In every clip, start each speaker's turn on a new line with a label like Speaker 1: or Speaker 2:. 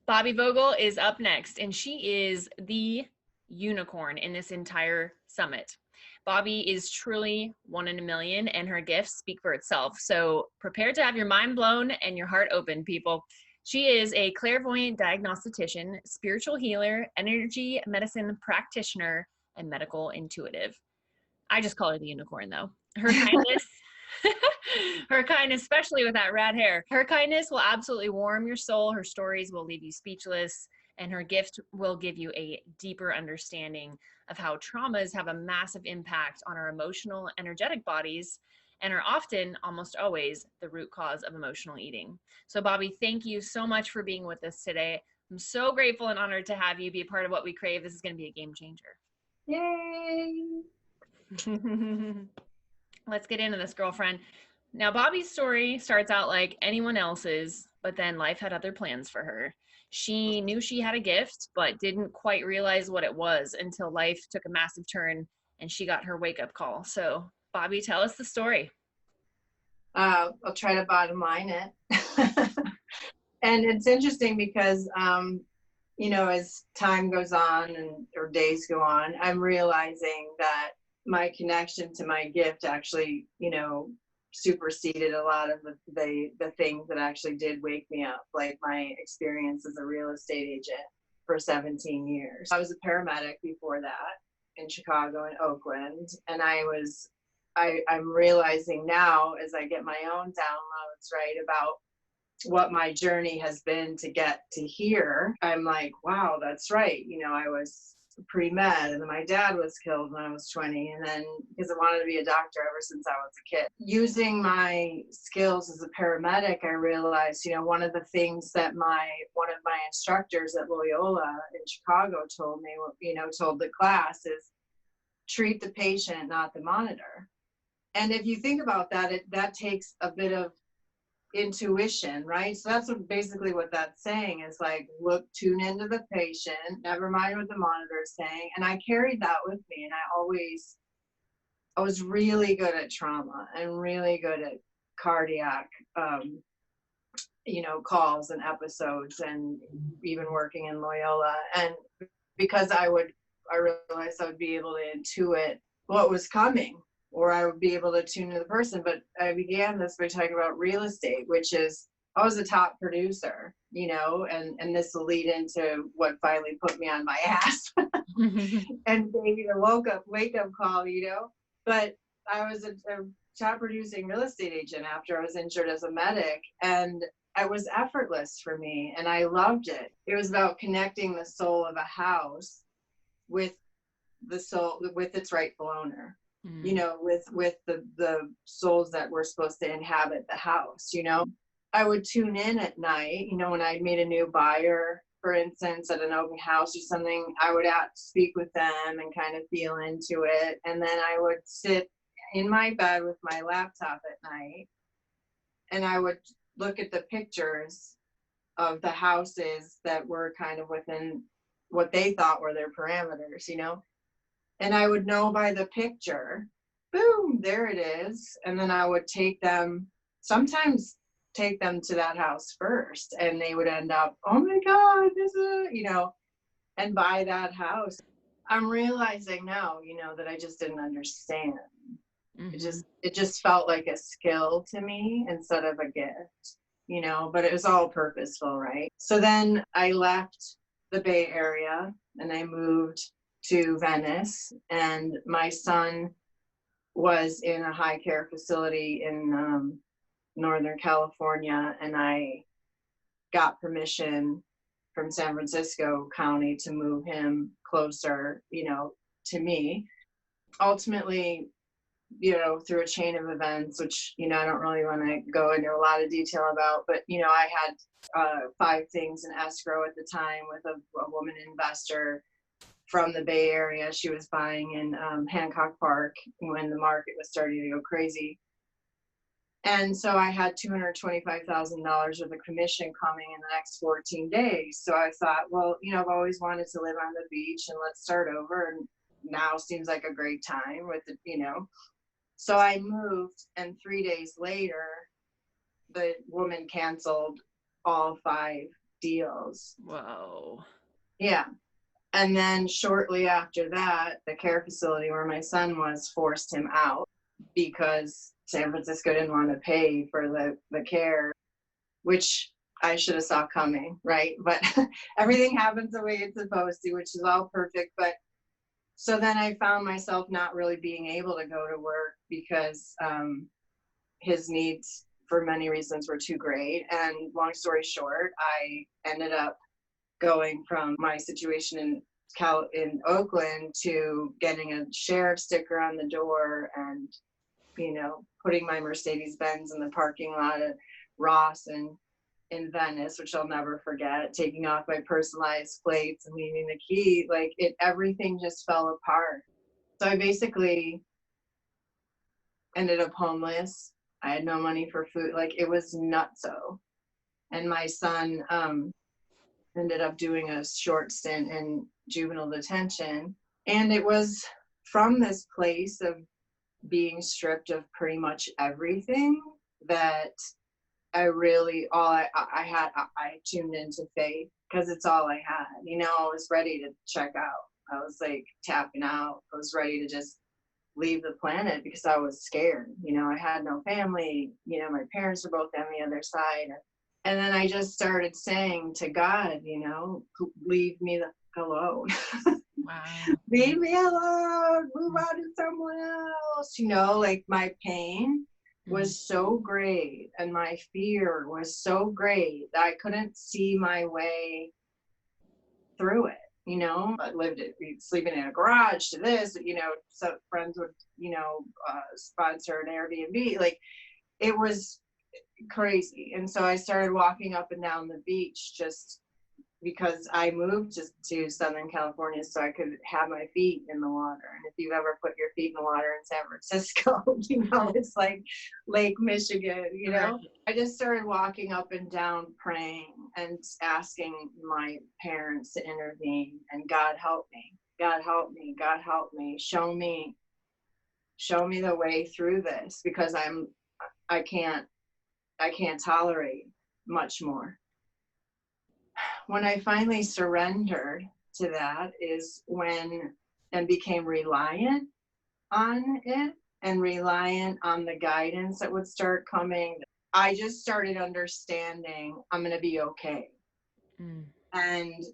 Speaker 1: Bobby Vogel is up next, and she is the unicorn in this entire summit. Bobby is truly one in a million, and her gifts speak for itself. So prepare to have your mind blown and your heart open, people. She is a clairvoyant diagnostician, spiritual healer, energy medicine practitioner, and medical intuitive. I just call her the unicorn, though. Her kindness, her kindness, especially with that red hair, her kindness will absolutely warm your soul. Her stories will leave you speechless, and her gift will give you a deeper understanding of how traumas have a massive impact on our emotional, energetic bodies and are often, almost always, the root cause of emotional eating. So, Bobby, thank you so much for being with us today. I'm so grateful and honored to have you be a part of what we crave. This is going to be a game changer.
Speaker 2: Yay!
Speaker 1: Let's get into this, girlfriend. Now, Bobby's story starts out like anyone else's, but then life had other plans for her. She knew she had a gift, but didn't quite realize what it was until life took a massive turn and she got her wake-up call. So, Bobby, tell us the story.
Speaker 2: I'll try to bottom line it. And it's interesting because, as time goes on or days go on, I'm realizing that my connection to my gift actually, superseded a lot of the things that actually did wake me up, like my experience as a real estate agent for 17 years. I was a paramedic before that in Chicago and Oakland, and I'm realizing now as I get my own downloads, right, about what my journey has been to get to here. I'm like, wow, that's right. I was pre-med, and then my dad was killed when I was 20, and then because I wanted to be a doctor ever since I was a kid. Using my skills as a paramedic, I realized, one of the things that one of my instructors at Loyola in Chicago told me, told the class is treat the patient, not the monitor. And if you think about that, that takes a bit of intuition, right? So that's basically what that's saying is like, tune into the patient, never mind what the monitor is saying. And I carried that with me. And I was really good at trauma and really good at cardiac, calls and episodes, and even working in Loyola. And because I realized I would be able to intuit what was coming, or I would be able to tune to the person. But I began this by talking about real estate, which is, I was a top producer, and this will lead into what finally put me on my ass and maybe a wake up call, but I was a top producing real estate agent after I was injured as a medic, and it was effortless for me, and I loved it. It was about connecting the soul of a house with its rightful owner. With the souls that were supposed to inhabit the house. I would tune in at night, when I made a new buyer, for instance, at an open house or something, I would speak with them and kind of feel into it. And then I would sit in my bed with my laptop at night, and I would look at the pictures of the houses that were kind of within what they thought were their parameters, and I would know by the picture, boom, there it is. And then I would sometimes take them to that house first, and they would end up, oh my God, this is, and buy that house. I'm realizing now, that I just didn't understand. Mm-hmm. It just felt like a skill to me instead of a gift, but it was all purposeful, right? So then I left the Bay Area and I moved to Venice, and my son was in a high care facility in Northern California, and I got permission from San Francisco County to move him closer, to me. Ultimately, through a chain of events, which, I don't really want to go into a lot of detail about, but, I had 5 things in escrow at the time with a woman investor from the Bay Area. She was buying in Hancock Park when the market was starting to go crazy. And so I had $225,000 worth of commission coming in the next 14 days. So I thought, well, I've always wanted to live on the beach, and let's start over. And now seems like a great time with the, So I moved, and 3 days later, the woman canceled all 5 deals.
Speaker 1: Whoa.
Speaker 2: Yeah. And then shortly after that, the care facility where my son was forced him out because San Francisco didn't want to pay for the care, which I should have saw coming, right? But everything happens the way it's supposed to, which is all perfect. But so then I found myself not really being able to go to work because his needs, for many reasons, were too great. And long story short, I ended up going from my situation in Oakland to getting a sheriff sticker on the door and, putting my Mercedes Benz in the parking lot at Ross and in Venice, which I'll never forget, taking off my personalized plates and leaving the key. Like everything just fell apart. So I basically ended up homeless. I had no money for food. Like it was nutso. And my son ended up doing a short stint in juvenile detention. And it was from this place of being stripped of pretty much everything that I really, I tuned into faith because it's all I had. I was ready to check out. I was like tapping out. I was ready to just leave the planet because I was scared. I had no family. My parents were both on the other side. And then I just started saying to God, leave me the fuck alone.
Speaker 1: Wow.
Speaker 2: Leave me alone. Move on to someone else. Like my pain was so great and my fear was so great that I couldn't see my way through it. I lived sleeping in a garage to this, some friends would, sponsor an Airbnb. Like it was crazy. And so I started walking up and down the beach just because I moved to Southern California so I could have my feet in the water. And if you've ever put your feet in the water in San Francisco, it's like Lake Michigan,
Speaker 1: Right.
Speaker 2: I just started walking up and down praying and asking my parents to intervene and God help me. God help me. God help me. Show me the way through this because I can't tolerate much more. When I finally surrendered to that is when and became reliant on it and reliant on the guidance that would start coming. I just started understanding I'm going to be okay. And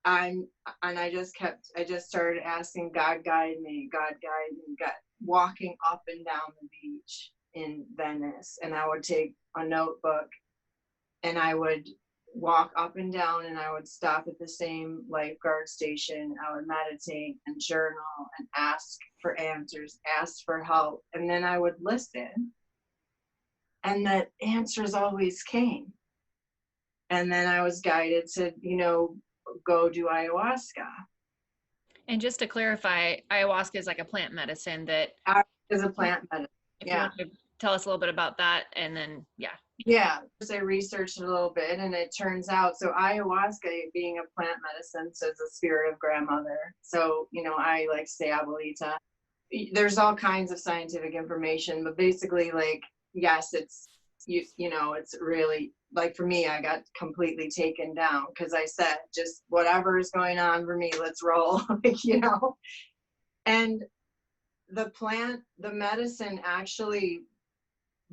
Speaker 2: I just started asking God guide me, God, walking up and down the beach in Venice. And I would take a notebook and I would walk up and down and I would stop at the same lifeguard station. I would meditate and journal and ask for answers, ask for help. And then I would listen. And the answers always came. And then I was guided to, go do ayahuasca.
Speaker 1: And just to clarify, ayahuasca is like a plant medicine that
Speaker 2: is a plant medicine.
Speaker 1: If you want to tell us a little bit about that, and then
Speaker 2: Yeah, so I researched a little bit, and it turns out, so ayahuasca being a plant medicine, so it's a spirit of grandmother. So, I like to say abuelita. There's all kinds of scientific information, but basically, yes, it's, it's really, for me, I got completely taken down because I said, just whatever is going on for me, let's roll, And the medicine actually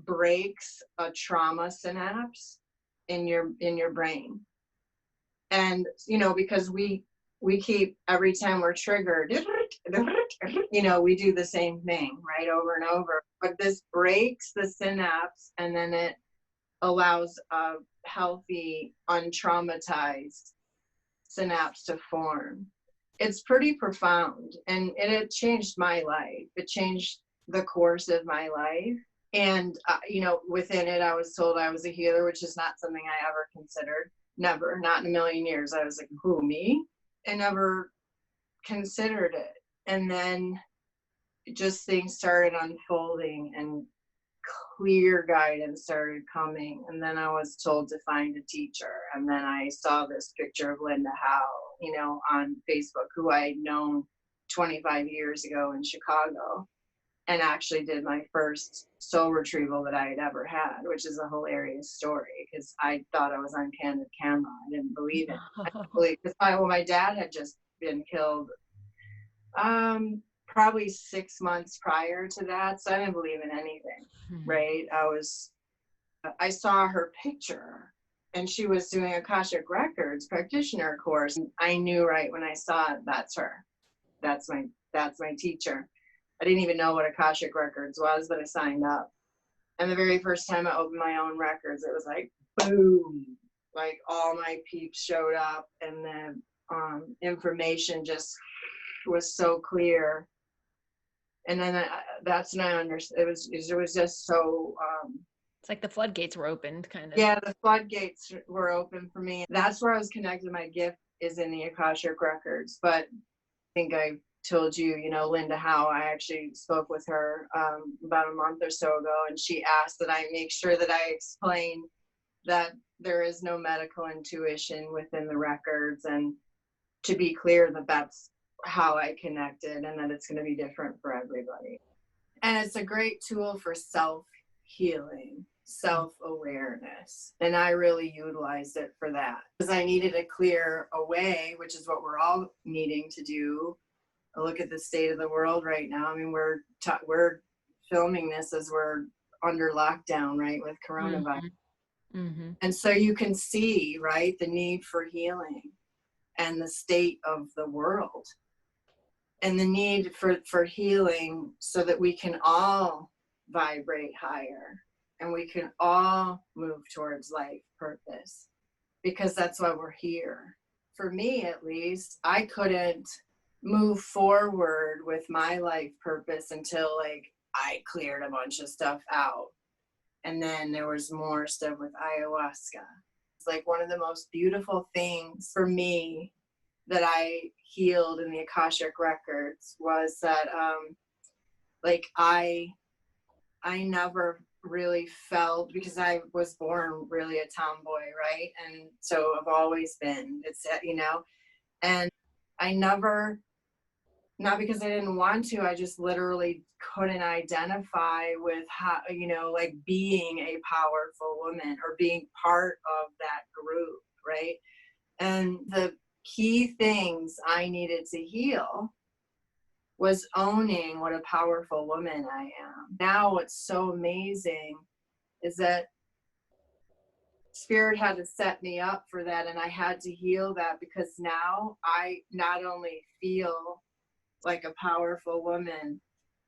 Speaker 2: breaks a trauma synapse in your brain. And because we keep, every time we're triggered, we do the same thing right over and over, but this breaks the synapse and then it allows a healthy, untraumatized synapse to form. It's pretty profound, and it changed my life. It changed the course of my life. And, within it, I was told I was a healer, which is not something I ever considered. Never, not in a million years. I was like, who, me? I never considered it. And then just things started unfolding and clear guidance started coming. And then I was told to find a teacher. And then I saw this picture of Linda Howe, on Facebook, who I had known 25 years ago in Chicago, and actually did my first soul retrieval that I had ever had, which is a hilarious story because I thought I was on candid camera. I didn't believe it. I didn't believe because my dad had just been killed probably 6 months prior to that, so I didn't believe in anything. Right? I saw her picture, and she was doing Akashic Records practitioner course. And I knew right when I saw it, that's her. That's my teacher. I didn't even know what Akashic Records was, but I signed up. And the very first time I opened my own records, it was like, boom, like all my peeps showed up, and the information just was so clear. And then that's when I understood. It was just so.
Speaker 1: It's like the floodgates were opened, kind of.
Speaker 2: Yeah, the floodgates were open for me. That's where I was connected. My gift is in the Akashic Records. But I think I told you, Linda, how I actually spoke with her about a month or so ago, and she asked that I make sure that I explain that there is no medical intuition within the records, and to be clear that that's how I connected, and that it's going to be different for everybody. And it's a great tool for self-healing, self-awareness. And I really utilized it for that because I needed to clear away, which is what we're all needing to do. Look at the state of the world right now. I mean, we're filming this as we're under lockdown, right, with coronavirus.
Speaker 1: Mm-hmm.
Speaker 2: And so you can see, right, the need for healing and the state of the world and the need for healing so that we can all vibrate higher and we can all move towards life purpose, because that's why we're here. For me, at least, I couldn't move forward with my life purpose until I cleared a bunch of stuff out. And then there was more stuff with ayahuasca. It's one of the most beautiful things for me that I healed in the Akashic Records was that I never really felt, because I was born really a tomboy, right? And so I've always been, and I never, not because I didn't want to, I just literally couldn't identify with how, being a powerful woman or being part of that group, right? And the key things I needed to heal was owning what a powerful woman I am. Now what's so amazing is that Spirit had to set me up for that, and I had to heal that, because now I not only feel like a powerful woman,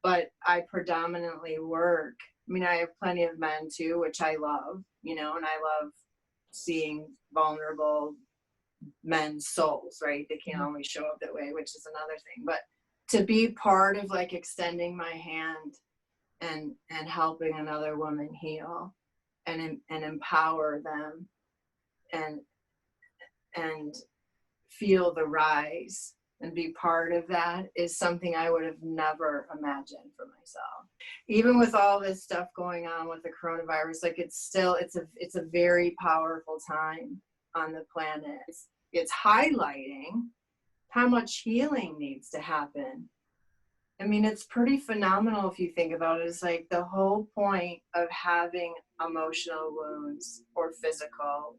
Speaker 2: but I predominantly work. I mean, I have plenty of men too, which I love, and I love seeing vulnerable men's souls, right? They can't always show up that way, which is another thing. But to be part of extending my hand and helping another woman heal and empower them and feel the rise and be part of that is something I would have never imagined for myself. Even with all this stuff going on with the coronavirus, it's a very powerful time on the planet. It's highlighting how much healing needs to happen. I mean, it's pretty phenomenal if you think about it. It's the whole point of having emotional wounds or physical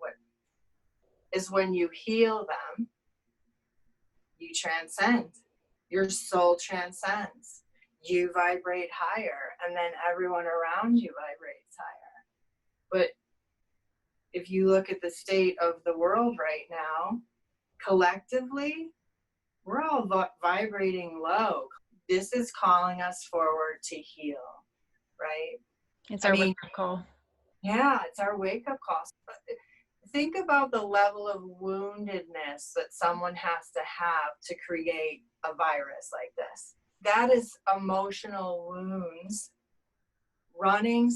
Speaker 2: is when you heal them, you transcend. Your soul transcends. You vibrate higher, and then everyone around you vibrates higher. But if you look at the state of the world right now, collectively, we're all vibrating low. This is calling us forward to heal, right?
Speaker 1: It's our wake-up call.
Speaker 2: Yeah, it's our wake-up call. Think about the level of woundedness that someone has to have to create a virus like this. That is emotional wounds running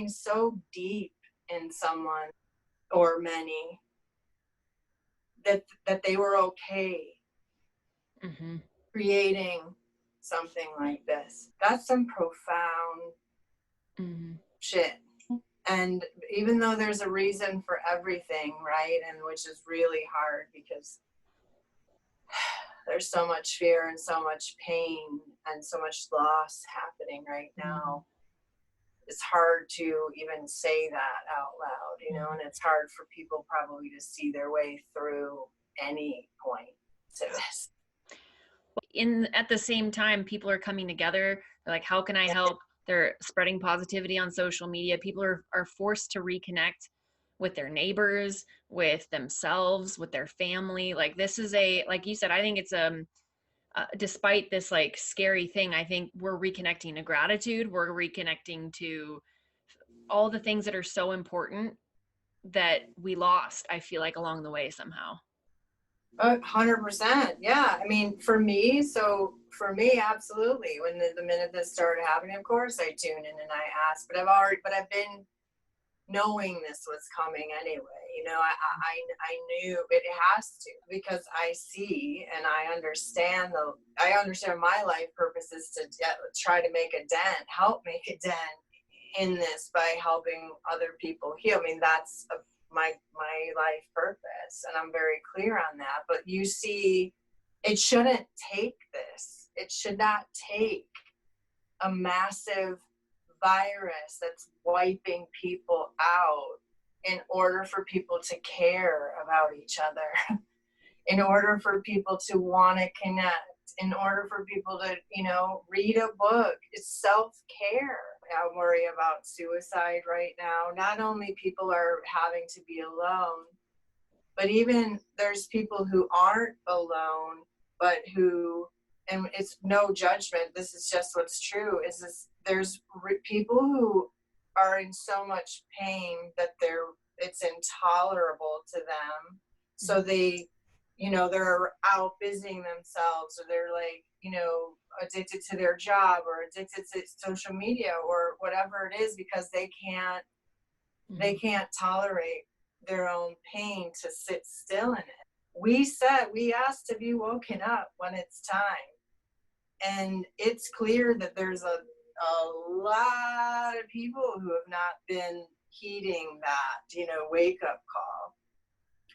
Speaker 2: so deep in someone or many that they were okay creating something like this. That's some profound shit. And even though there's a reason for everything, right? And which is really hard because there's so much fear and so much pain and so much loss happening right now. It's hard to even say that out loud, you know, and it's hard for people probably to see their way through any point to this.
Speaker 1: At the same time, people are coming together. They're like, how can I help? They're spreading positivity on social media. People are forced to reconnect with their neighbors, with themselves, with their family. Like, this is like you said, I think it's despite this like scary thing, I think we're reconnecting to gratitude. We're reconnecting to all the things that are so important that we lost, I feel like, along the way somehow.
Speaker 2: 100%. Yeah. I mean, for me, absolutely. When the minute this started happening, of course I tuned in and I asked, but I've been knowing this was coming anyway. You know, I knew it has to, because I see and I understand my life purpose is to try to make a dent, help make a dent in this by helping other people heal. I mean, that's my life purpose, and I'm very clear on that. But you see, it shouldn't take this. It should not take a massive virus that's wiping people out in order for people to care about each other, in order for people to want to connect, in order for people to, you know, read a book. It's self-care. I worry about suicide right now. Not only people are having to be alone, but even there's people who aren't alone, but who, and it's no judgment, this is just what's true, is this, there's people who are in so much pain that it's intolerable to them. So they, you know, they're out busying themselves, or they're like, you know, addicted to their job or addicted to social media or whatever it is, because they can't tolerate their own pain to sit still in it. We asked to be woken up when it's time. And it's clear that there's a lot of people who have not been heeding that, you know, wake up call.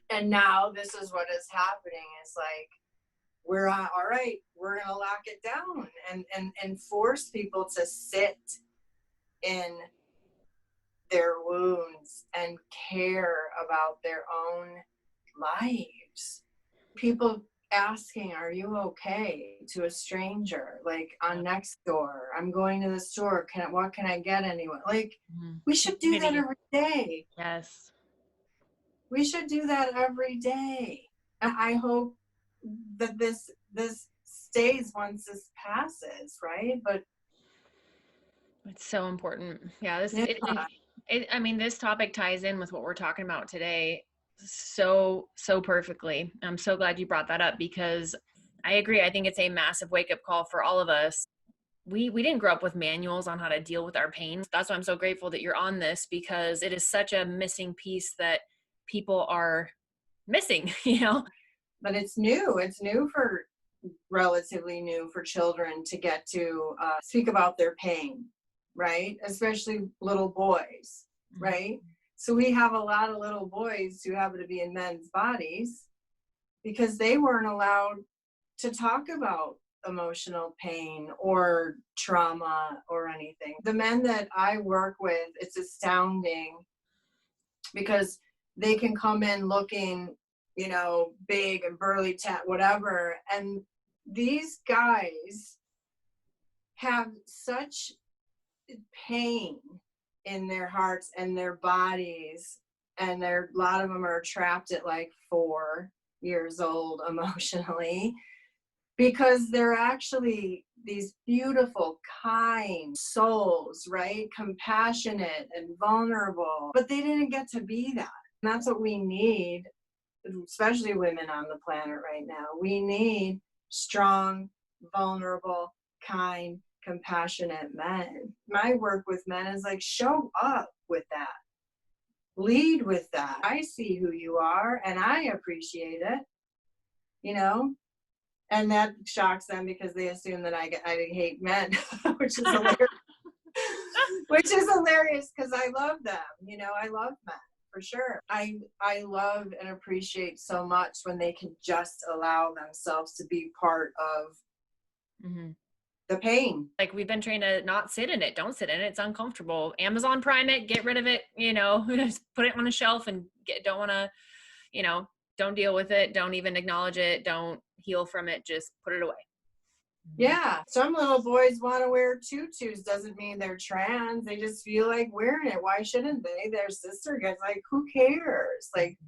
Speaker 2: And now this is what is happening. It's like, we're all right, we're going to lock it down and force people to sit in their wounds and care about their own lives. People asking, are you okay, to a stranger, like on Nextdoor, I'm going to the store, what can I get anyone? Like, we should do that every day.
Speaker 1: Yes.
Speaker 2: We should do that every day. I hope that this stays once this passes, right? But
Speaker 1: it's so important. Yeah, I mean, this topic ties in with what we're talking about today so perfectly. I'm so glad you brought that up, because I agree. I think it's a massive wake-up call for all of us. We didn't grow up with manuals on how to deal with our pain. That's why I'm so grateful that you're on this, because it is such a missing piece that people are missing, you know.
Speaker 2: But it's relatively new for children to get to speak about their pain, right? Especially little boys, right? So we have a lot of little boys who happen to be in men's bodies because they weren't allowed to talk about emotional pain or trauma or anything. The men that I work with, it's astounding, because they can come in looking, you know, big and burly, whatever, and these guys have such pain in their hearts and their bodies, and a lot of them are trapped at like 4 years old emotionally, because they're actually these beautiful, kind souls, right? Compassionate and vulnerable, but they didn't get to be that. And that's what we need, especially women on the planet right now. We need strong, vulnerable, kind, compassionate men. My work with men is like, show up with that. Lead with that. I see who you are and I appreciate it, you know? And that shocks them because they assume that I hate men, which is hilarious. Which is hilarious because I love them. You know, I love men for sure. I love and appreciate so much when they can just allow themselves to be part of the pain.
Speaker 1: Like, we've been trained to not sit in it. Don't sit in it. It's uncomfortable. Amazon Prime it, get rid of it, just put it on a shelf and don't want to, don't deal with it. Don't even acknowledge it. Don't heal from it. Just put it away.
Speaker 2: Yeah. Some little boys want to wear tutus. Doesn't mean they're trans. They just feel like wearing it. Why shouldn't they? Their sister gets, like, who cares? Like,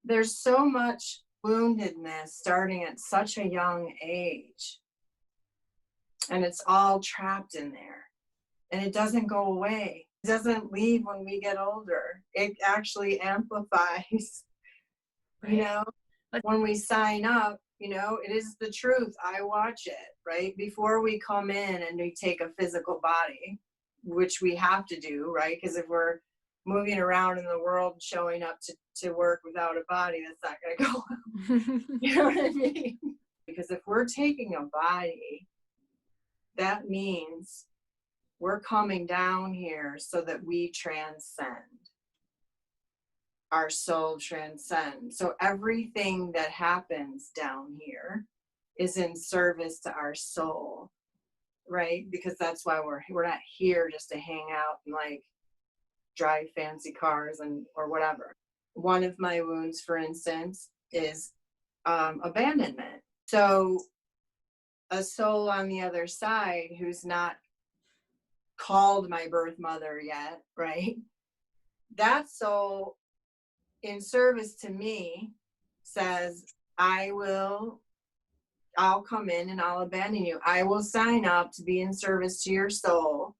Speaker 2: there's so much woundedness starting at such a young age. And it's all trapped in there. And it doesn't go away. It doesn't leave when we get older. It actually amplifies,
Speaker 1: Right.
Speaker 2: when we sign up, it is the truth. I watch it, right? Before we come in and we take a physical body, which we have to do, right? Because if we're moving around in the world, showing up to work without a body, that's not going to go well. You know what I mean? Because if we're taking a body, that means we're coming down here so that we transcend. Our soul transcends. So everything that happens down here is in service to our soul, right? Because that's why we're not here just to hang out and, like, drive fancy cars or whatever. One of my wounds, for instance, is abandonment. So a soul on the other side who's not called my birth mother yet, right? That soul, in service to me, says, I'll come in and I'll abandon you. I will sign up to be in service to your soul,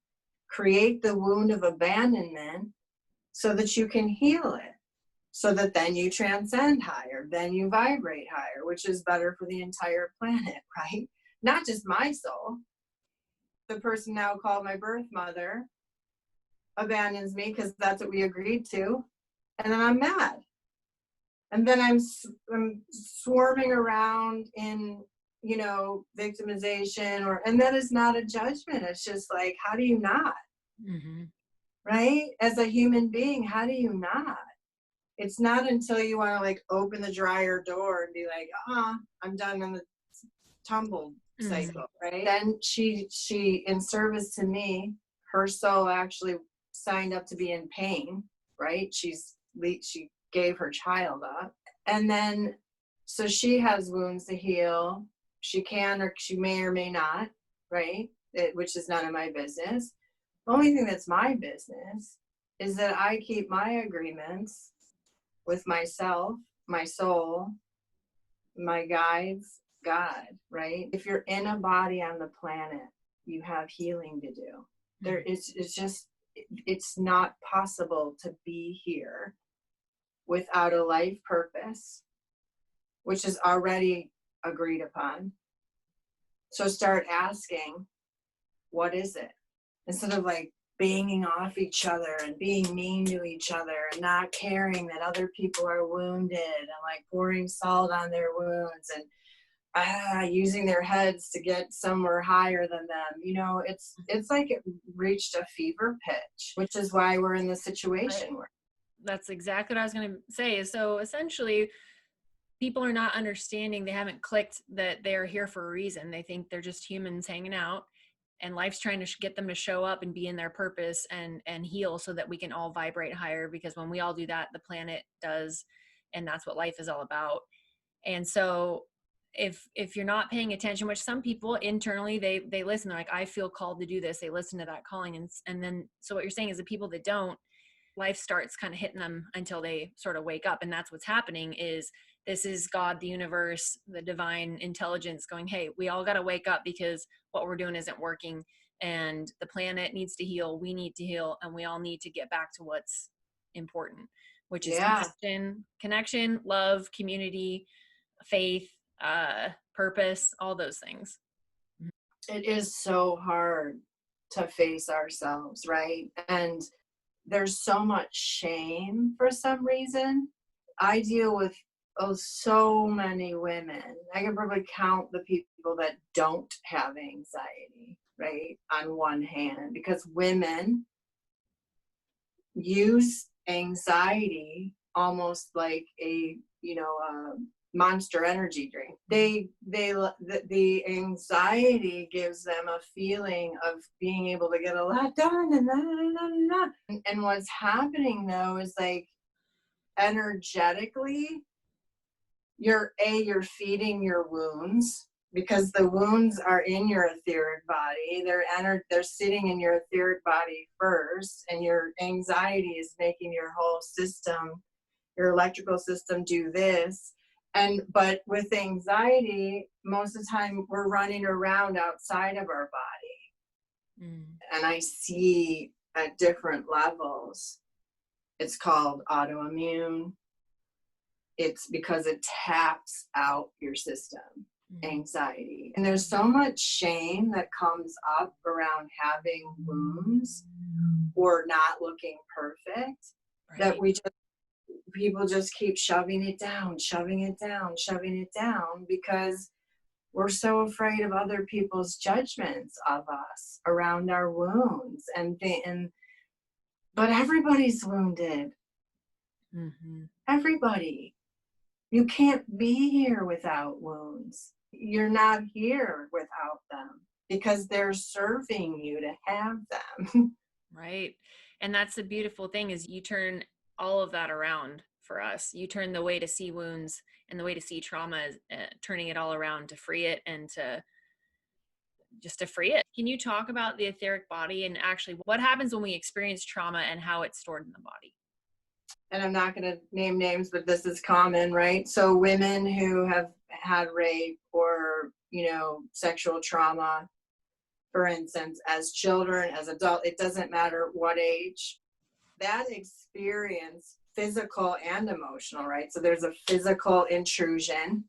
Speaker 2: create the wound of abandonment so that you can heal it, so that then you transcend higher, then you vibrate higher, which is better for the entire planet, right? Not just my soul. The person now called my birth mother abandons me because that's what we agreed to. And then I'm mad. And then I'm swarming around in, victimization, and that is not a judgment. It's just like, how do you not? Right? As a human being, how do you not? It's not until you want to, like, open the dryer door and be like, I'm done on the tumble cycle, right? Then she in service to me, her soul actually signed up to be in pain, right? She gave her child up, and then so she has wounds to heal. She can, or she may or may not, right? Which is none of my business. The only thing that's my business is that I keep my agreements with myself, my soul, my guides, God, right? If you're in a body on the planet, you have healing to do. It's not possible to be here without a life purpose, which is already agreed upon. So start asking, what is it? Instead of, like, banging off each other and being mean to each other and not caring that other people are wounded and, like, pouring salt on their wounds and using their heads to get somewhere higher than them. It's like it reached a fever pitch, which is why we're in the situation we're.
Speaker 1: That's exactly what I was going to say. So essentially, people are not understanding, they haven't clicked that they're here for a reason. They think they're just humans hanging out, and life's trying to get them to show up and be in their purpose and heal so that we can all vibrate higher, because when we all do that, the planet does, and that's what life is all about. And so if you're not paying attention, which some people internally, they listen, they're like, I feel called to do this, they listen to that calling, and then so what you're saying is the people that don't, life starts kind of hitting them until they sort of wake up. And that's what's happening. Is this is God, the universe, the divine intelligence going, hey, we all got to wake up because what we're doing isn't working, and the planet needs to heal, we need to heal, and we all need to get back to what's important, which is connection, love, community, faith, purpose, all those things.
Speaker 2: It is so hard to face ourselves, right? And there's so much shame for some reason. I deal with so many women. I can probably count the people that don't have anxiety, right, on one hand, because women use anxiety almost like a, a monster energy drink. The anxiety gives them a feeling of being able to get a lot done and what's happening though is like energetically you're feeding your wounds because the wounds are in your etheric body. They're sitting in your etheric body first, and your anxiety is making your whole system, your electrical system, do this. But with anxiety, most of the time we're running around outside of our body. And I see at different levels, it's called autoimmune. It's because it taps out your system, anxiety. And there's so much shame that comes up around having wounds or not looking perfect, that people just keep shoving it down because we're so afraid of other people's judgments of us around our wounds but everybody's wounded. Everybody. You can't be here without wounds. You're not here without them because they're serving you to have them.
Speaker 1: Right. And that's the beautiful thing is you turn all of that around for us. You turn the way to see wounds and the way to see trauma, turning it all around to free it and to free it. Can you talk about the etheric body and actually what happens when we experience trauma and how it's stored in the body?
Speaker 2: And I'm not going to name names, but this is common, right? So women who have had rape or, sexual trauma, for instance, as children, as adults, it doesn't matter what age, that experience, physical and emotional, right? So there's a physical intrusion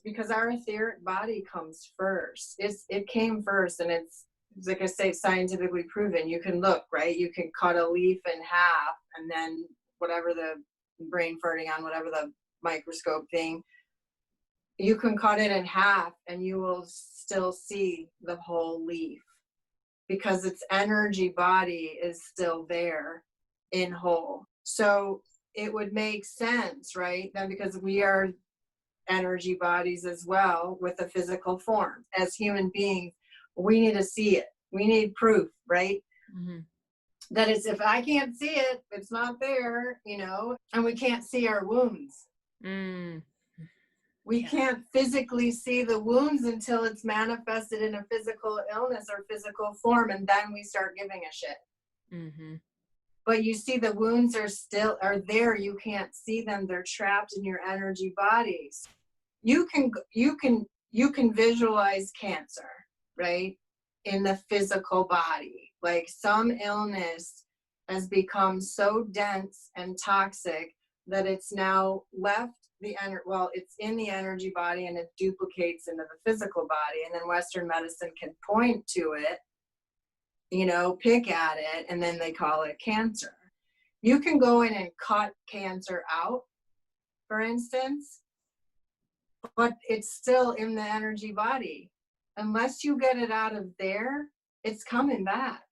Speaker 2: because our etheric body comes first. It came first, and it's like I say, scientifically proven. You can look, right? You can cut a leaf in half and then whatever the brain farting on, whatever the microscope thing, you can cut it in half and you will still see the whole leaf because its energy body is still there in whole. So it would make sense, right? Then because we are energy bodies as well with a physical form. As human beings, we need to see it. We need proof, right? That is, if I can't see it, it's not there, and we can't see our wounds. We can't physically see the wounds until it's manifested in a physical illness or physical form, and then we start giving a shit. But you see, the wounds are there. You can't see them. They're trapped in your energy bodies. You can visualize cancer, right? In the physical body. Like some illness has become so dense and toxic that it's now left it's in the energy body and it duplicates into the physical body. And then Western medicine can point to it, pick at it, and then they call it cancer. You can go in and cut cancer out, for instance, but it's still in the energy body. Unless you get it out of there, it's coming back.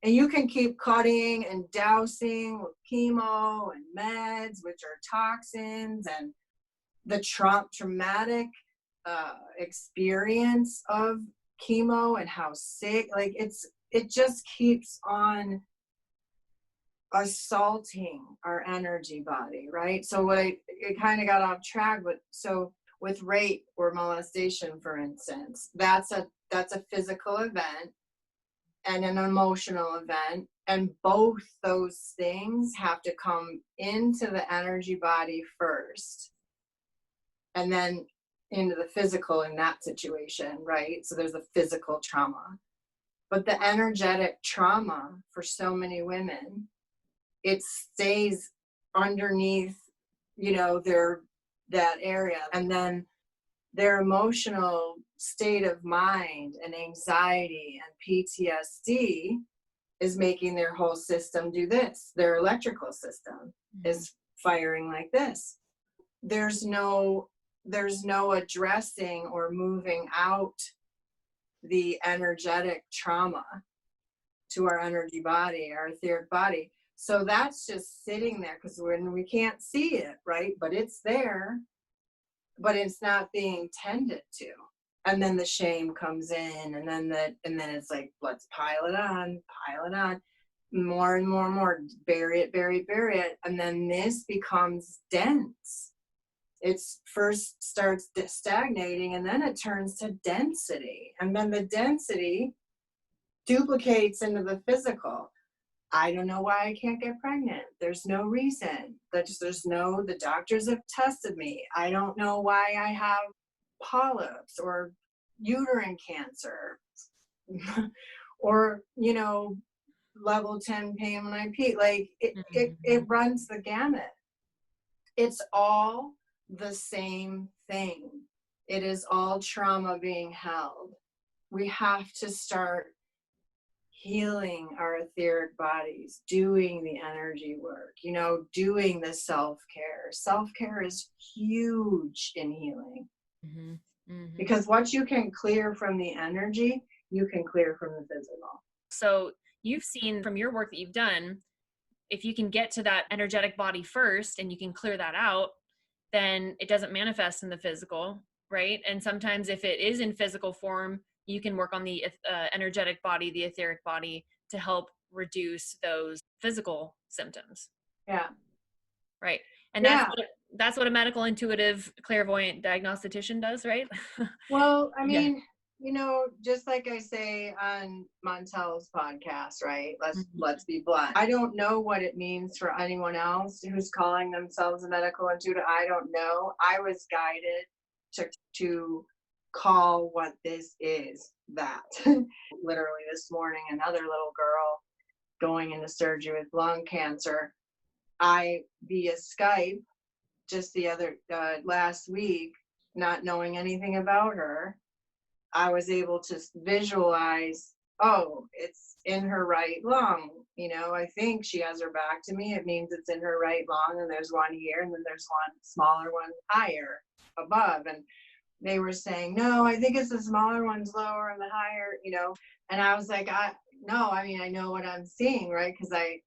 Speaker 2: And you can keep cutting and dousing with chemo and meds, which are toxins, and the traumatic experience of chemo and how sick, like it just keeps on assaulting our energy body, right? So it kind of got off track, but so with rape or molestation, for instance, that's a physical event and an emotional event, and both those things have to come into the energy body first and then into the physical in that situation, right? So there's a physical trauma, but the energetic trauma for so many women, it stays underneath, that area, and then their emotional state of mind and anxiety and PTSD is making their whole system do this. Their electrical system is firing like this. There's no addressing or moving out the energetic trauma to our energy body, our etheric body. So that's just sitting there because when we can't see it, right? But it's there, but it's not being tended to. And then the shame comes in, and then it's like, let's pile it on, more and more and more, bury it, bury it. And then this becomes dense. It's first starts stagnating, and then it turns to density. And then the density duplicates into the physical. I don't know why I can't get pregnant. There's no reason. The doctors have tested me. I don't know why I have polyps or uterine cancer or, level 10 pain when I pee. Like it runs the gamut. It's all the same thing. It is all trauma being held. We have to start healing our etheric bodies, doing the energy work, doing the self-care. Self-care is huge in healing. Because what you can clear from the energy, you can clear from the physical.
Speaker 1: So you've seen from your work that you've done, if you can get to that energetic body first and you can clear that out, then it doesn't manifest in the physical, right? And sometimes if it is in physical form, you can work on the energetic body, the etheric body, to help reduce those physical symptoms.
Speaker 2: Yeah.
Speaker 1: Right. And that's what a medical intuitive clairvoyant diagnostician does, right?
Speaker 2: Well, I mean, just like I say on Montel's podcast, right? Let's be blunt. I don't know what it means for anyone else who's calling themselves a medical intuitive. I don't know. I was guided to call what this is that. Literally this morning, another little girl going into surgery with lung cancer. I, via Skype, just the other last week, not knowing anything about her, I was able to visualize, oh, it's in her right lung. I think she has her back to me. It means it's in her right lung, and there's one here, and then there's one smaller one higher above. And they were saying, no, I think it's the smaller one's lower and the higher, and I was like, I know what I'm seeing, right? Because I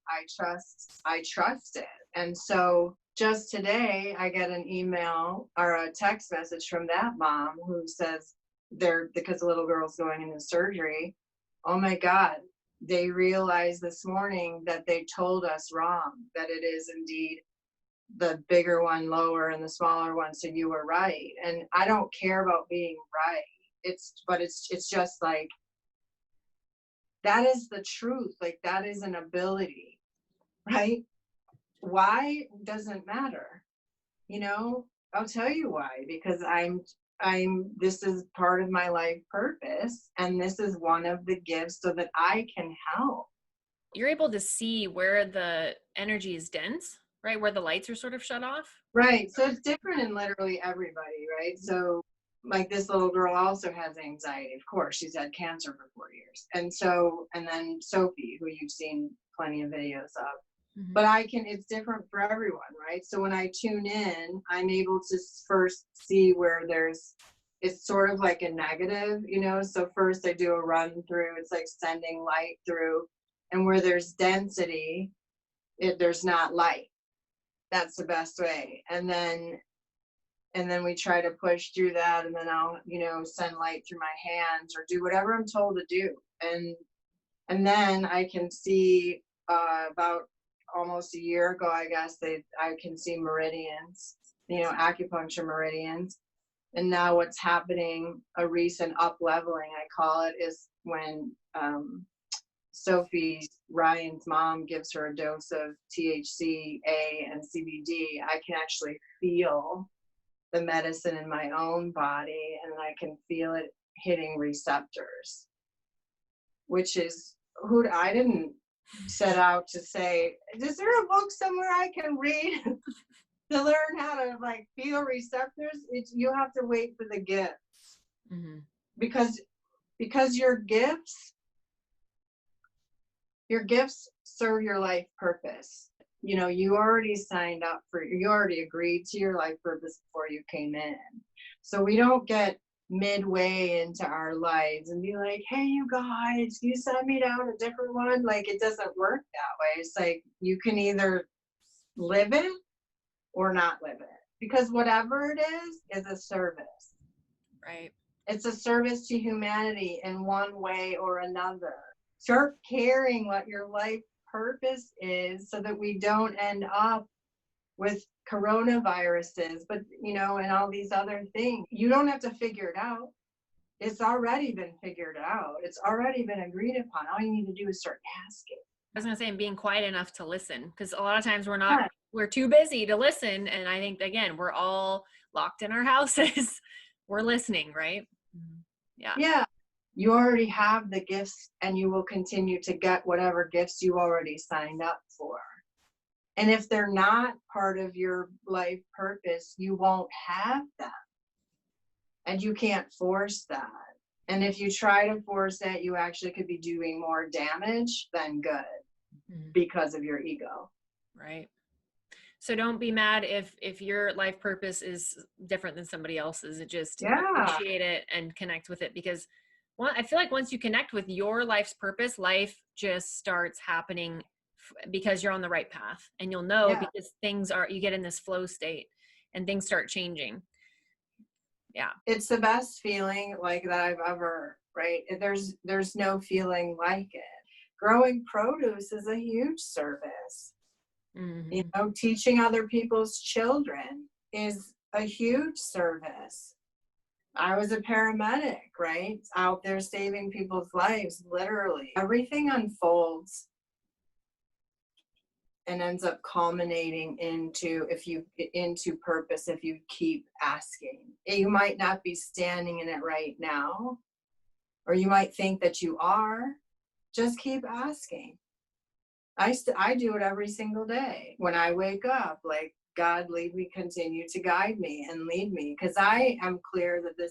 Speaker 2: trust it. And so just today I get an email or a text message from that mom who says because the little girl's going into surgery, oh my God, they realized this morning that they told us wrong, that it is indeed the bigger one lower and the smaller one, so you were right. And I don't care about being right. It's just like, that is the truth. Like, that is an ability, right? Why doesn't matter. I'll tell you why, because this is part of my life purpose, and this is one of the gifts so that I can help.
Speaker 1: You're able to see where the energy is dense, right? Where the lights are sort of shut off.
Speaker 2: Right. So it's different in literally everybody, right? So like this little girl also has anxiety. Of course, she's had cancer for 4 years. And then Sophie, who you've seen plenty of videos of. But it's different for everyone, right? So when I tune in, I'm able to first see where it's sort of like a negative, So first I do a run through, it's like sending light through, and where there's density, there's not light. That's the best way. And then we try to push through that, and then I'll, send light through my hands or do whatever I'm told to do. And then I can see about almost a year ago, I guess, I can see meridians, acupuncture meridians. And now what's happening, a recent up leveling, I call it, is when Sophie, Ryan's mom, gives her a dose of THC, A, and CBD. I can actually feel the medicine in my own body, and I can feel it hitting receptors, which is I didn't set out to say, is there a book somewhere I can read to learn how to like feel receptors? You have to wait for the gifts. Because your gifts serve your life purpose. You already signed up you already agreed to your life purpose before you came in. So we don't get midway into our lives and be like, hey, you guys, you send me down a different one. Like, it doesn't work that way. It's like you can either live it or not live it, because whatever it is a service.
Speaker 1: Right.
Speaker 2: It's a service to humanity in one way or another. Start caring what your life purpose is so that we don't end up with coronaviruses, but and all these other things. You don't have to figure it out. It's already been figured out. It's already been agreed upon. All you need to do is start asking.
Speaker 1: I was gonna say, and being quiet enough to listen, because a lot of times
Speaker 2: Yeah.
Speaker 1: we're too busy to listen. And I think, again, we're all locked in our houses. We're listening, right? Yeah.
Speaker 2: Yeah. You already have the gifts, and you will continue to get whatever gifts you already signed up for. And if they're not part of your life purpose, you won't have them. And you can't force that. And if you try to force it, you actually could be doing more damage than good because of your ego.
Speaker 1: Right. So don't be mad if your life purpose is different than somebody else's. It just appreciate it and connect with it, because I feel like once you connect with your life's purpose, life just starts happening because you're on the right path, and you'll know because you get in this flow state and things start changing. Yeah.
Speaker 2: It's the best feeling like that I've ever, right? There's no feeling like it. Growing produce is a huge service.
Speaker 1: Mm-hmm.
Speaker 2: Teaching other people's children is a huge service. I was a paramedic, right? Out there saving people's lives, literally. Everything unfolds and ends up culminating into purpose if you keep asking. You might not be standing in it right now, or you might think that you are. Just keep asking. I do it every single day when I wake up, like, God, lead me, continue to guide me and lead me, because I am clear that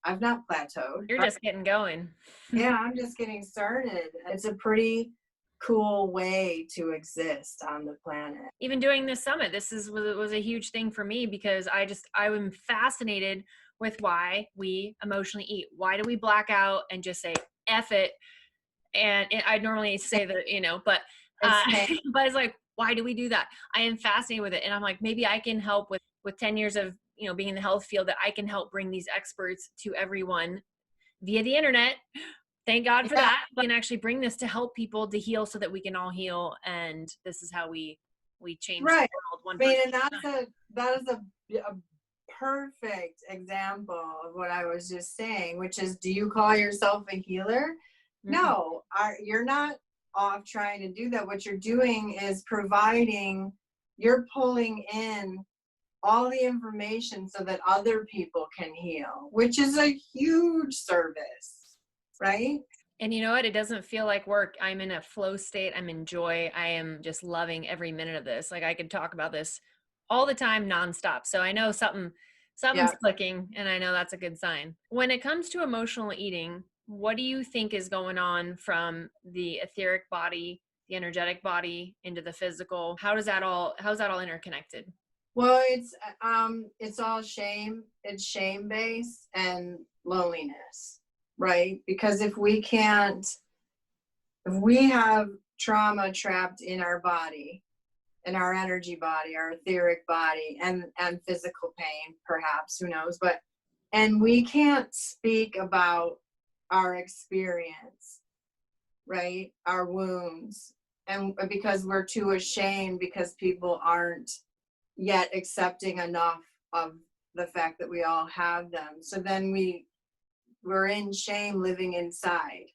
Speaker 2: I've not plateaued.
Speaker 1: You're just getting going.
Speaker 2: Yeah, I'm just getting started. It's a pretty cool way to exist on the planet.
Speaker 1: Even doing this summit, was a huge thing for me, because I'm fascinated with why we emotionally eat. Why do we black out and just say F it? And I normally say that, but but it's like, why do we do that? I am fascinated with it. And I'm like, maybe I can help with 10 years of, being in the health field, that I can help bring these experts to everyone via the internet. Thank God for that. But we can actually bring this to help people to heal so that we can all heal. And this is how we change the world one person.
Speaker 2: And that is a perfect example of what I was just saying, which is, do you call yourself a healer? Mm-hmm. No, you're not off trying to do that. What you're doing is you're pulling in all the information so that other people can heal, which is a huge service, right?
Speaker 1: And you know what? It doesn't feel like work. I'm in a flow state. I'm in joy. I am just loving every minute of this. Like, I could talk about this all the time, nonstop. So I know something's clicking, and I know that's a good sign. When it comes to emotional eating, what do you think is going on from the etheric body, the energetic body, into the physical? How's that all interconnected?
Speaker 2: Well, it's all shame. It's shame-based and loneliness, right? Because if we have trauma trapped in our body, in our energy body, our etheric body, and physical pain, perhaps, who knows, and we can't speak about our experience, right? Our wounds, and because we're too ashamed, because people aren't yet accepting enough of the fact that we all have them. So then we're in shame, living inside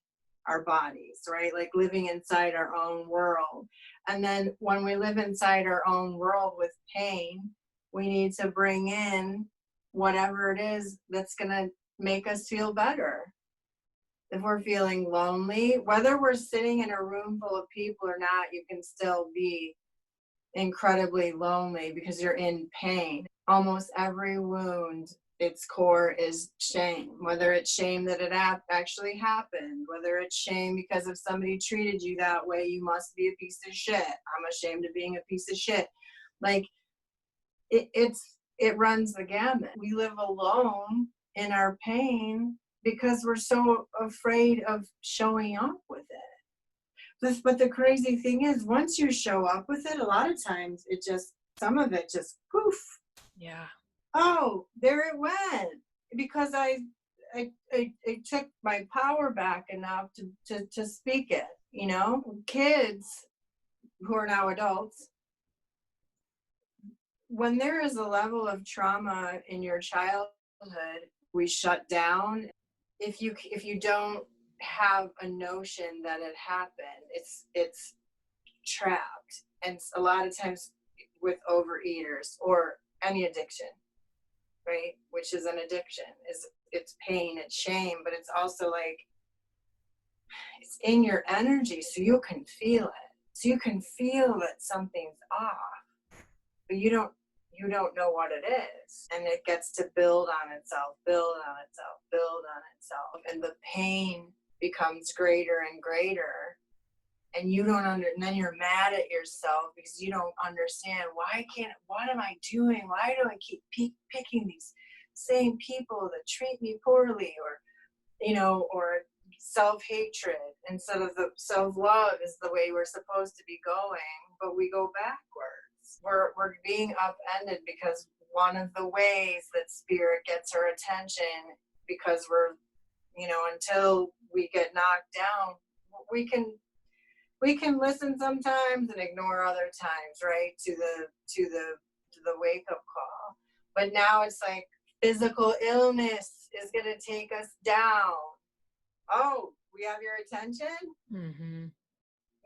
Speaker 2: our bodies, right? Like living inside our own world. And then when we live inside our own world with pain, we need to bring in whatever it is that's going to make us feel better. If we're feeling lonely, whether we're sitting in a room full of people or not, you can still be incredibly lonely because you're in pain. Almost every wound, its core is shame, whether it's shame that it actually happened, whether it's shame because if somebody treated you that way, you must be a piece of shit. I'm ashamed of being a piece of shit. Like it runs the gamut. We live alone in our pain because we're so afraid of showing up with it. But the crazy thing is, once you show up with it, a lot of times some of it just poof.
Speaker 1: Yeah.
Speaker 2: Oh, there it went. Because I took my power back enough to speak it, Kids who are now adults, when there is a level of trauma in your childhood, we shut down. If you don't have a notion that it happened, it's trapped. And a lot of times with overeaters or any addiction, right, which is an addiction, it's pain, it's shame, but it's also like it's in your energy, so you can feel it. So you can feel that something's off, but you don't know what it is. And it gets to build on itself, build on itself, build on itself. And the pain becomes greater and greater. And and then you're mad at yourself because you don't understand what am I doing? Why do I keep picking these same people that treat me poorly, or self-hatred instead of the self-love is the way we're supposed to be going, but we go backwards. We're being upended because one of the ways that spirit gets our attention, because we're, until we get knocked down, we can listen sometimes and ignore other times, right? To the wake up call. But now it's like physical illness is going to take us down. Oh, we have your attention?
Speaker 1: Mm-hmm.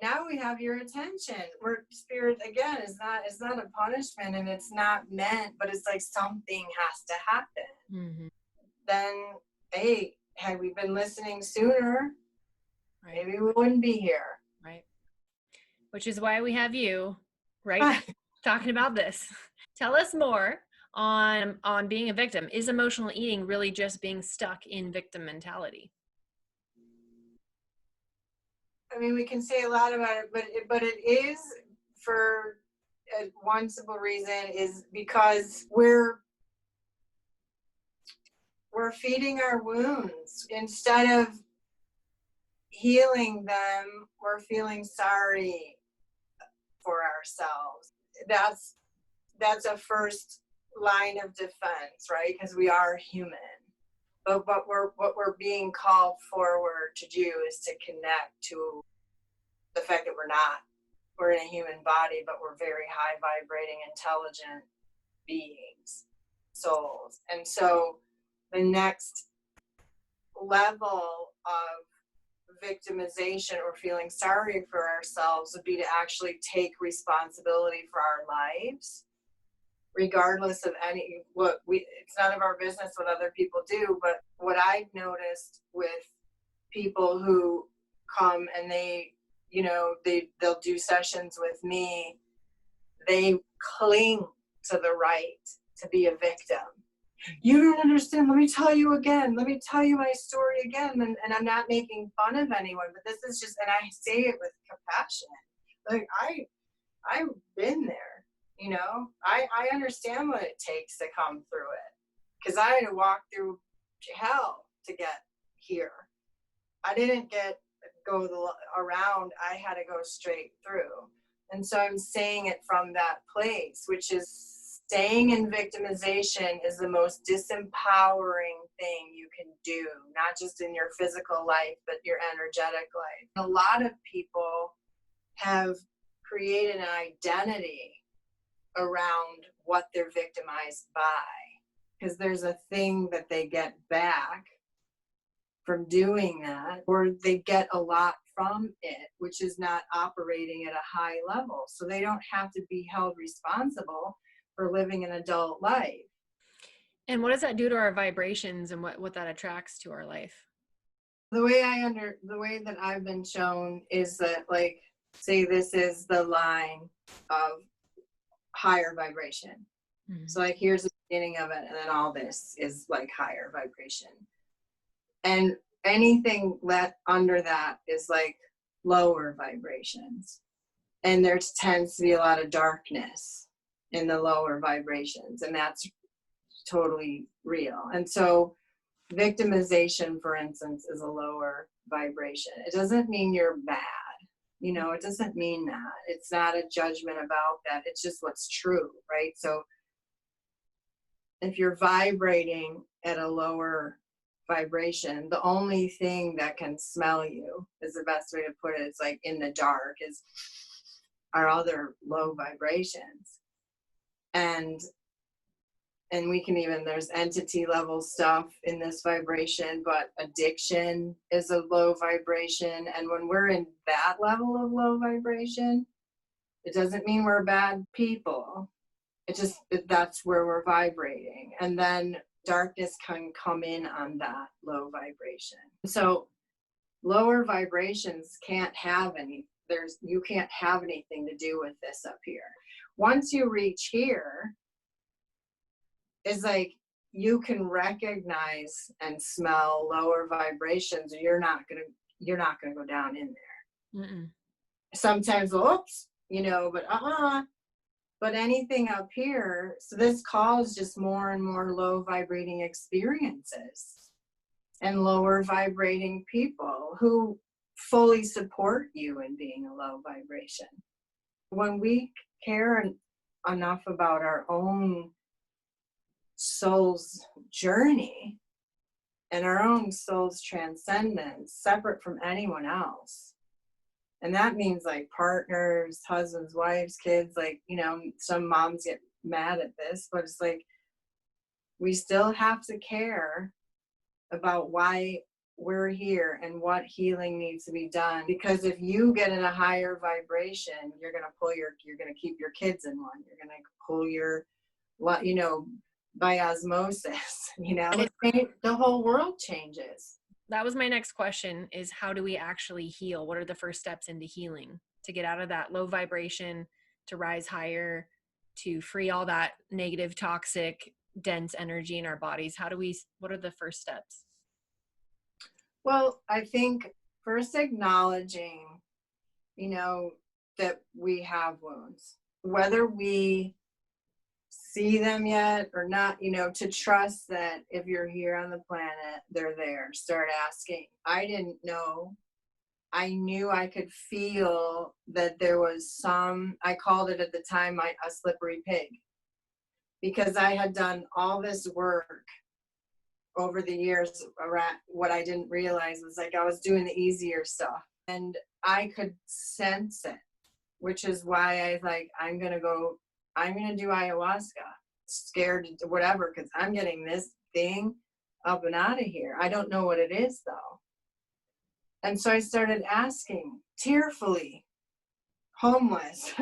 Speaker 2: Now we have your attention. Where spirit, again, is not a punishment, and it's not meant, but it's like something has to happen.
Speaker 1: Mm-hmm.
Speaker 2: Then, hey, had we been listening sooner,
Speaker 1: right,
Speaker 2: maybe we wouldn't be here.
Speaker 1: Right. Which is why we have you, right? Talking about this. Tell us more on being a victim. Is emotional eating really just being stuck in victim mentality?
Speaker 2: I mean, we can say a lot about it, but it is, for one simple reason, is because we're feeding our wounds. Instead of healing them, we're feeling sorry for ourselves. That's a first line of defense, right? Because we are human. But what we're being called forward to do is to connect to the fact that we're in a human body, but we're very high vibrating, intelligent beings, souls. And so the next level of victimization or feeling sorry for ourselves would be to actually take responsibility for our lives, regardless of it's none of our business what other people do. But what I've noticed with people who come and they'll do sessions with me, they cling to the right to be a victim. You don't understand. Let me tell you again. Let me tell you my story again. And I'm not making fun of anyone, but this is just, and I say it with compassion. Like I've been there. I understand what it takes to come through it, because I had to walk through hell to get here. I didn't go around. I had to go straight through. And so I'm saying it from that place, which is staying in victimization is the most disempowering thing you can do, not just in your physical life, but your energetic life. A lot of people have created an identity around what they're victimized by, because there's a thing that they get back from doing that, or they get a lot from it, which is not operating at a high level. So they don't have to be held responsible for living an adult life.
Speaker 1: And what does that do to our vibrations and what that attracts to our life?
Speaker 2: The way that I've been shown is that, like, say this is the line of higher vibration. Mm-hmm. So like here's the beginning of it, and then all this is like higher vibration. And anything left under that is like lower vibrations. And there tends to be a lot of darkness in the lower vibrations, and that's totally real. And so victimization, for instance, is a lower vibration. It doesn't mean you're bad. You know, it doesn't mean that. It's not a judgment about that. It's just what's true, right? So if you're vibrating at a lower vibration, the only thing that can smell you is the best way to put it. It's like in the dark is our other low vibrations. And we can even, there's entity level stuff in this vibration, but addiction is a low vibration. And when we're in that level of low vibration, it doesn't mean we're bad people. It just, that's where we're vibrating. And then darkness can come in on that low vibration. So lower vibrations can't have any, you can't have anything to do with this up here. Once you reach here, it's like you can recognize and smell lower vibrations, and you're not gonna go down in there. Mm-mm. Sometimes, oops, you know, but anything up here, so this calls just more and more low vibrating experiences and lower vibrating people who fully support you in being a low vibration. When we care enough about our own soul's journey and our own soul's transcendence, separate from anyone else. And that means like partners, husbands, wives, kids, like, you know, some moms get mad at this, but it's like, we still have to care about why we're here and what healing needs to be done. Because if you get in a higher vibration, you're going to keep your kids in one. You're going to pull your, you know, by osmosis, you know, the whole world changes.
Speaker 1: That was my next question, is how do we actually heal? What are the first steps into healing to get out of that low vibration, to rise higher, to free all that negative, toxic, dense energy in our bodies? What are the first steps?
Speaker 2: Well, I think first acknowledging, you know, that we have wounds, whether we see them yet or not, you know, to trust that if you're here on the planet, they're there. Start asking. I didn't know. I knew I could feel that there was some, I called it at the time a slippery pig, because I had done all this work over the years around. What I didn't realize was like I was doing the easier stuff, and I could sense it, which is why I was like, I'm going to do ayahuasca, scared to whatever, because I'm getting this thing up and out of here. I don't know what it is though. And so I started asking, tearfully, homeless.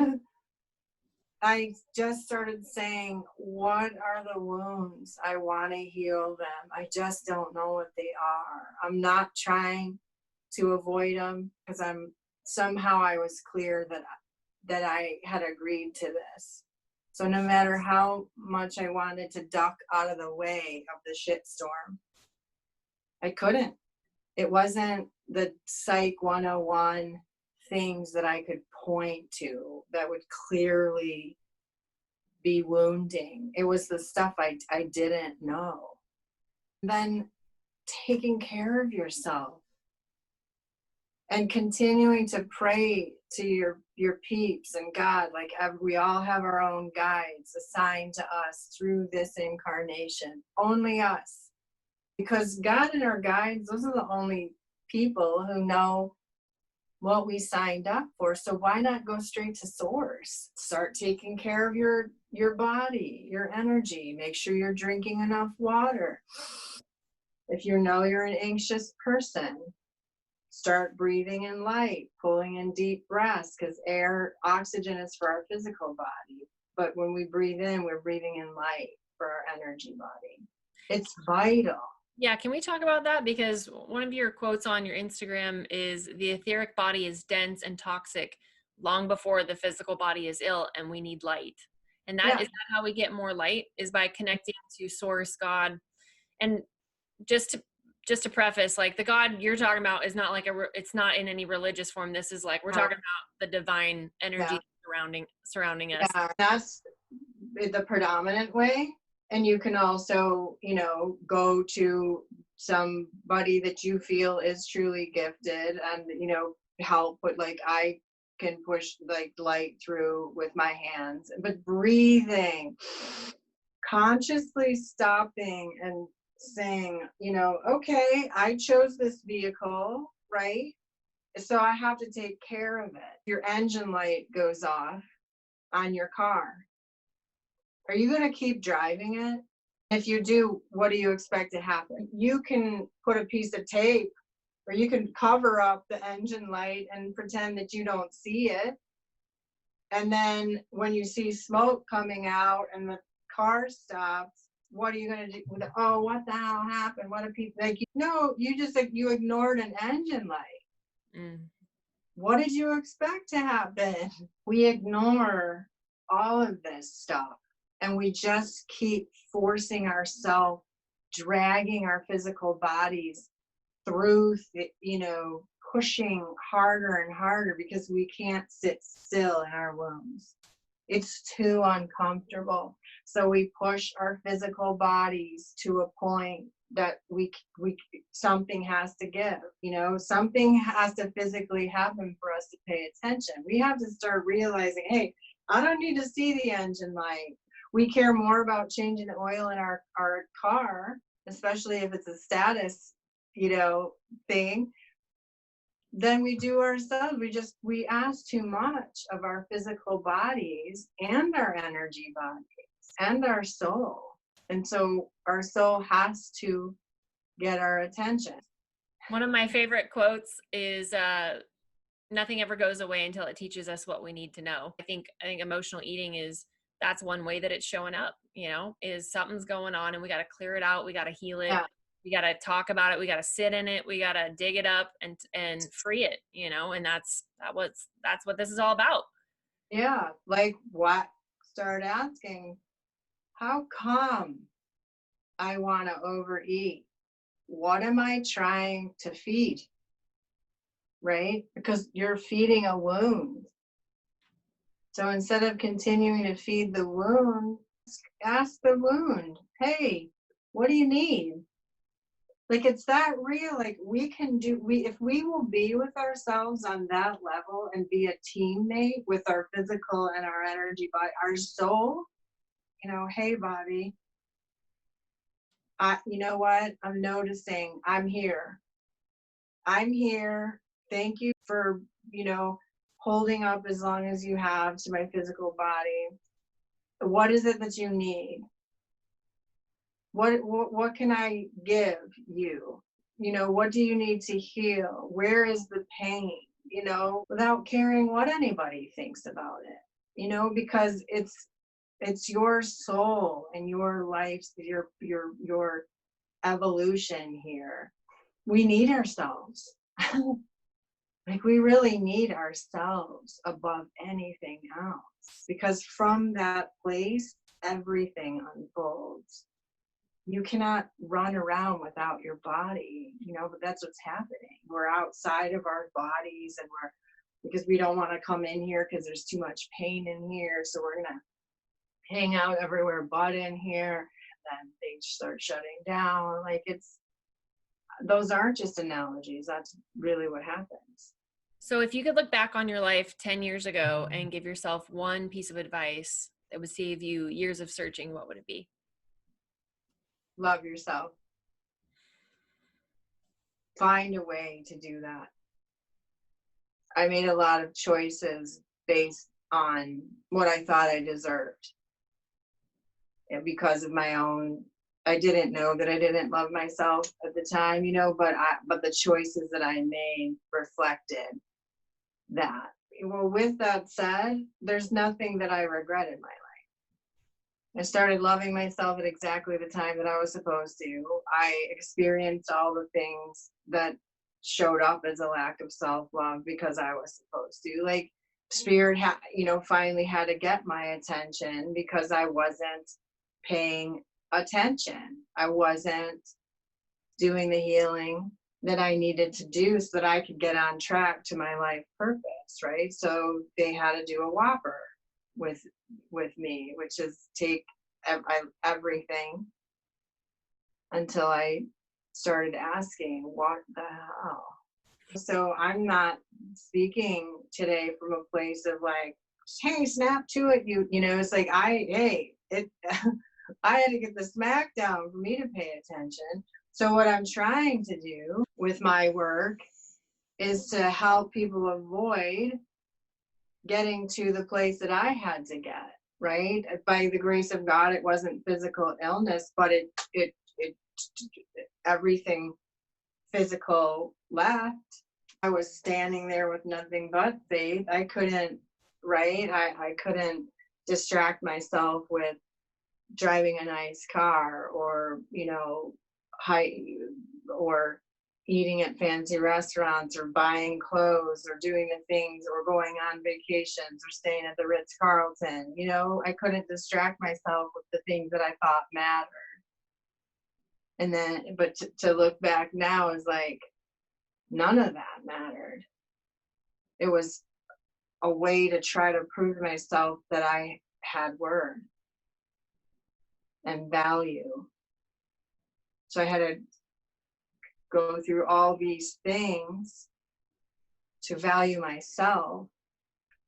Speaker 2: I just started saying, what are the wounds? I want to heal them. I just don't know what they are. I'm not trying to avoid them, because somehow I was clear that I had agreed to this. So no matter how much I wanted to duck out of the way of the shitstorm, I couldn't. It wasn't the Psych 101 things that I could point to that would clearly be wounding. It was the stuff I didn't know. Then taking care of yourself and continuing to pray to your peeps and God, like we all have our own guides assigned to us through this incarnation, only us. Because God and our guides, those are the only people who know what we signed up for. So why not go straight to source? Start taking care of your body, your energy. Make sure you're drinking enough water. If you know you're an anxious person, start breathing in light, pulling in deep breaths, because oxygen is for our physical body. But when we breathe in, we're breathing in light for our energy body. It's vital.
Speaker 1: Yeah, can we talk about that? Because one of your quotes on your Instagram is, the etheric body is dense and toxic long before the physical body is ill, and we need light. And is that how we get more light, is by connecting to source, God. And just to preface, like, the God you're talking about is not like it's not in any religious form. This is like, we're talking about the divine energy surrounding us.
Speaker 2: Yeah, that's the predominant way. And you can also, go to somebody that you feel is truly gifted and, help with, like, I can push like light through with my hands, but breathing, consciously stopping and saying, okay, I chose this vehicle, right? So I have to take care of it. Your engine light goes off on your car. Are you going to keep driving it? If you do, what do you expect to happen? You can put a piece of tape or you can cover up the engine light and pretend that you don't see it. And then when you see smoke coming out and the car stops, what are you going to do? Oh, what the hell happened? What a piece, like, no, you just, like, you ignored an engine light. Mm. What did you expect to happen? We ignore all of this stuff and we just keep forcing ourselves, dragging our physical bodies through, pushing harder and harder because we can't sit still in our wounds. It's too uncomfortable. So we push our physical bodies to a point that we something has to give, something has to physically happen for us to pay attention. We have to start realizing, hey, I don't need to see the engine light. We care more about changing the oil in our car, especially if it's a status, thing, than we do ourselves. We ask too much of our physical bodies and our energy bodies and our soul. And so our soul has to get our attention.
Speaker 1: One of my favorite quotes is nothing ever goes away until it teaches us what we need to know. I think emotional eating that's one way that it's showing up, is something's going on and we got to clear it out. We got to heal it. Yeah. We got to talk about it. We got to sit in it. We got to dig it up and free it, and that's what this is all about.
Speaker 2: Yeah. Like, what? Start asking, how come I want to overeat? What am I trying to feed? Right? Because you're feeding a wound. So instead of continuing to feed the wound, ask the wound, hey, what do you need? Like, it's that real. Like, if we will be with ourselves on that level and be a teammate with our physical and our energy body, our soul, hey, body, you know what? I'm noticing I'm here. Thank you for, holding up as long as you have to my physical body. What is it that you need? What can I give you? What do you need to heal? Where is the pain? Without caring what anybody thinks about it, because it's your soul and your life, your evolution here. We need ourselves. Like, we really need ourselves above anything else, because from that place, everything unfolds. You cannot run around without your body, but that's what's happening. We're outside of our bodies and because we don't want to come in here because there's too much pain in here. So we're going to hang out everywhere but in here. Then things start shutting down. Like, those aren't just analogies. That's really what happens.
Speaker 1: So if you could look back on your life 10 years ago and give yourself one piece of advice that would save you years of searching, what would it be?
Speaker 2: Love yourself. Find a way to do that. I made a lot of choices based on what I thought I deserved. And because of my own, I didn't know that I didn't love myself at the time, but the choices that I made reflected that. Well, with that said, there's nothing that I regret in my life. I started loving myself at exactly the time that I was supposed to. I experienced all the things that showed up as a lack of self-love because I was supposed to. Like, spirit finally had to get my attention because I wasn't paying attention. I wasn't doing the healing that I needed to do so that I could get on track to my life purpose, right? So they had to do a whopper with me, which is take everything, until I started asking, what the hell? So I'm not speaking today from a place of like, hey, snap to it, you know, it's like I had to get the smack down for me to pay attention. So what I'm trying to do with my work is to help people avoid getting to the place that I had to get, right? By the grace of God, it wasn't physical illness, but it everything physical left. I was standing there with nothing but faith. I couldn't, right? I couldn't distract myself with driving a nice car, or, you know, high, or eating at fancy restaurants, or buying clothes, or doing the things, or going on vacations, or staying at the Ritz-Carlton. You know, I couldn't distract myself with the things that I thought mattered. And then, but to look back now is like, none of that mattered. It was a way to try to prove to myself that I had worth and value. So I had to go through all these things to value myself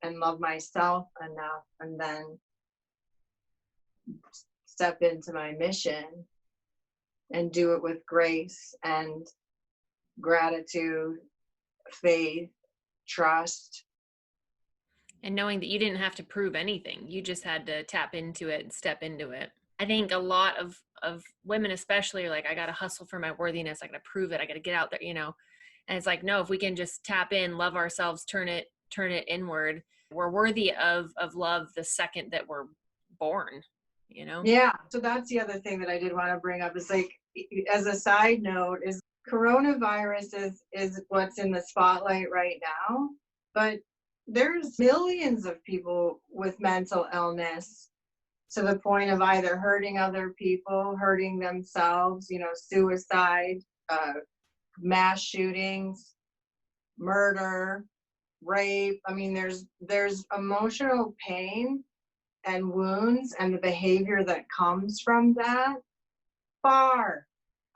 Speaker 2: and love myself enough, and then step into my mission and do it with grace and gratitude, faith, trust.
Speaker 1: And knowing that you didn't have to prove anything, you just had to tap into it and step into it. I think a lot of women especially are like, I got to hustle for my worthiness. I got to prove it. I got to get out there, you know? And it's like, no, if we can just tap in, love ourselves, turn it inward, we're worthy of love the second that we're born, you know?
Speaker 2: Yeah. So that's the other thing that I did want to bring up, is like, as a side note, is coronavirus is what's in the spotlight right now, but there's millions of people with mental illness, to the point of either hurting other people, hurting themselves, you know, suicide, mass shootings, murder, rape. I mean, there's emotional pain and wounds, and the behavior that comes from that far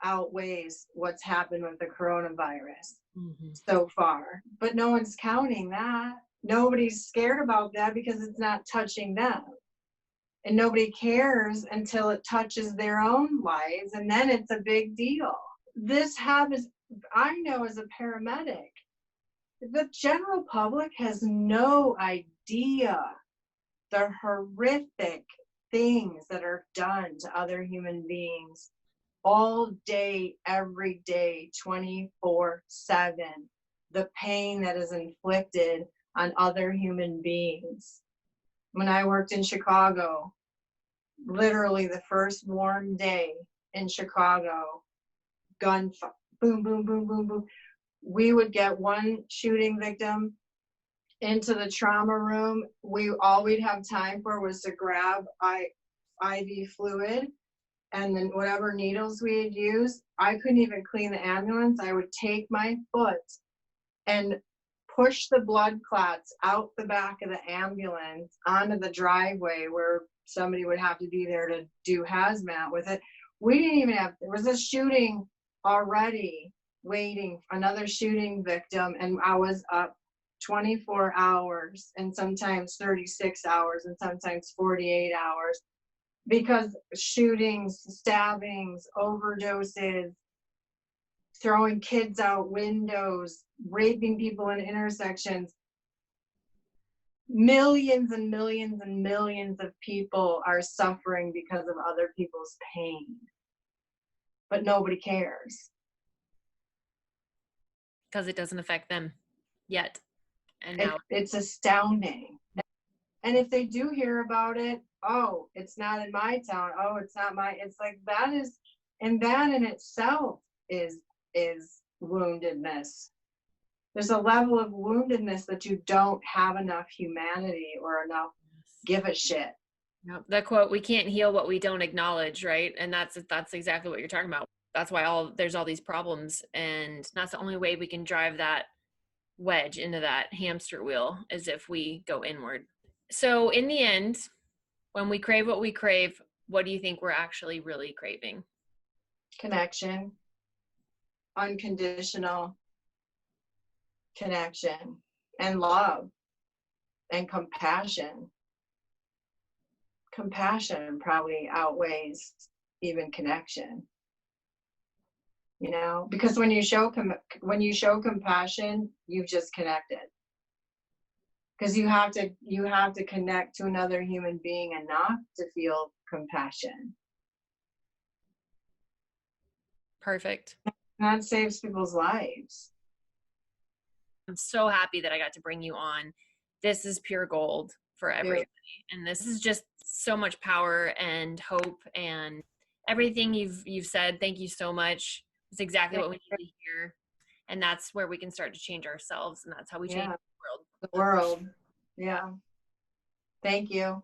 Speaker 2: outweighs what's happened with the coronavirus so far. But no one's counting that. Nobody's scared about that because it's not touching them. And nobody cares until it touches their own lives, and then it's a big deal. This happens, I know, as a paramedic, the general public has no idea the horrific things that are done to other human beings all day, every day, 24/7. The pain that is inflicted on other human beings. When I worked in Chicago, literally the first warm day in Chicago, gunfire, boom, boom, boom, boom, boom. We would get one shooting victim into the trauma room. All we'd have time for was to grab IV fluid, and then whatever needles we had used. I couldn't even clean the ambulance. I would take my foot and push the blood clots out the back of the ambulance onto the driveway, where somebody would have to be there to do hazmat with it. We didn't even have, there was a shooting already waiting, another shooting victim, and I was up 24 hours, and sometimes 36 hours, and sometimes 48 hours, because shootings, stabbings, overdoses, throwing kids out windows, raping people in intersections. Millions and millions and millions of people are suffering because of other people's pain, but nobody cares.
Speaker 1: Because it doesn't affect them yet. And now
Speaker 2: it's astounding. And if they do hear about it, oh, it's not in my town. Oh, it's not my, it's like, that is, and that in itself is woundedness. There's a level of woundedness that you don't have enough humanity or enough give a shit.
Speaker 1: Yep. The quote, we can't heal what we don't acknowledge, right? And that's exactly what you're talking about. That's why there's all these problems, and that's the only way we can drive that wedge into that hamster wheel, is if we go inward. So in the end, when we crave what we crave, what do you think we're actually really craving?
Speaker 2: Connection, unconditional connection, and love and compassion. Compassion probably outweighs even connection, you know, because when you show compassion, you've just connected, because you have to connect to another human being enough to feel compassion.
Speaker 1: Perfect.
Speaker 2: That saves people's lives.
Speaker 1: I'm so happy that I got to bring you on. This is pure gold for everybody. And this is just so much power and hope and everything you've said. Thank you so much. It's exactly what we need to hear. And that's where we can start to change ourselves, and that's how we change
Speaker 2: Yeah,
Speaker 1: the world.
Speaker 2: the world. Yeah. Thank you.